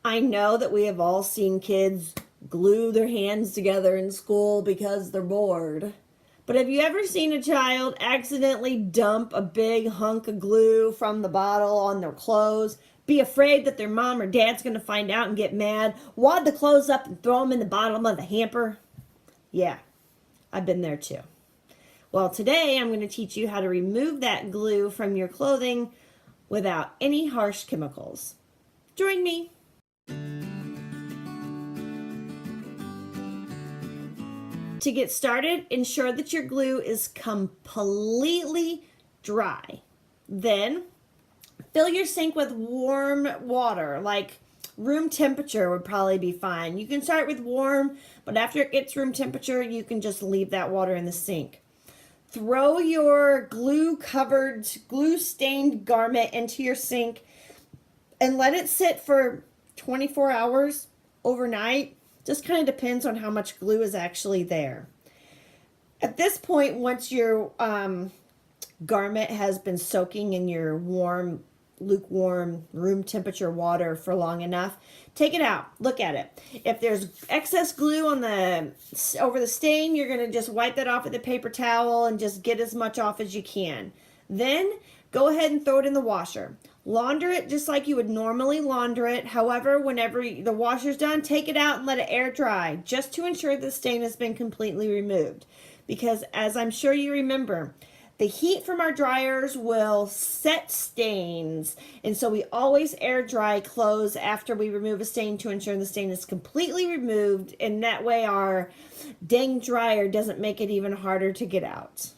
I know that we have all seen kids glue their hands together in school because they're bored. But have you ever seen a child accidentally dump a big hunk of glue from the bottle on their clothes, be afraid that their mom or dad's going to find out and get mad, wad the clothes up and throw them in the bottom of the hamper? Yeah, I've been there too. Well, today I'm going to teach you how to remove that glue from your clothing without any harsh chemicals. Join me. To get started, ensure that your glue is completely dry. Then, fill your sink with warm water, like room temperature would probably be fine. You can start with warm, but after it gets room temperature, you can just leave that water in the sink. Throw your glue-covered, glue-stained garment into your sink and let it sit for 24 hours overnight. Just kind of depends on how much glue is actually there. At this point, once your garment has been soaking in your warm, lukewarm, room temperature water for long enough, take it out. Look at it. If there's excess glue on over the stain, you're going to just wipe that off with a paper towel and just get as much off as you can. Then go ahead and throw it in the washer. Launder it just like you would normally launder it. However, whenever the washer's done, take it out and let it air dry, just to ensure the stain has been completely removed. Because as I'm sure you remember, the heat from our dryers will set stains, and so we always air dry clothes after we remove a stain to ensure the stain is completely removed, and that way our dang dryer doesn't make it even harder to get out.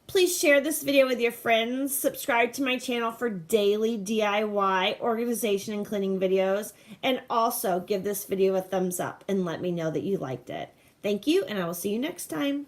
Please share this video with your friends, subscribe to my channel for daily DIY organization and cleaning videos, and also give this video a thumbs up and let me know that you liked it. Thank you, and I will see you next time.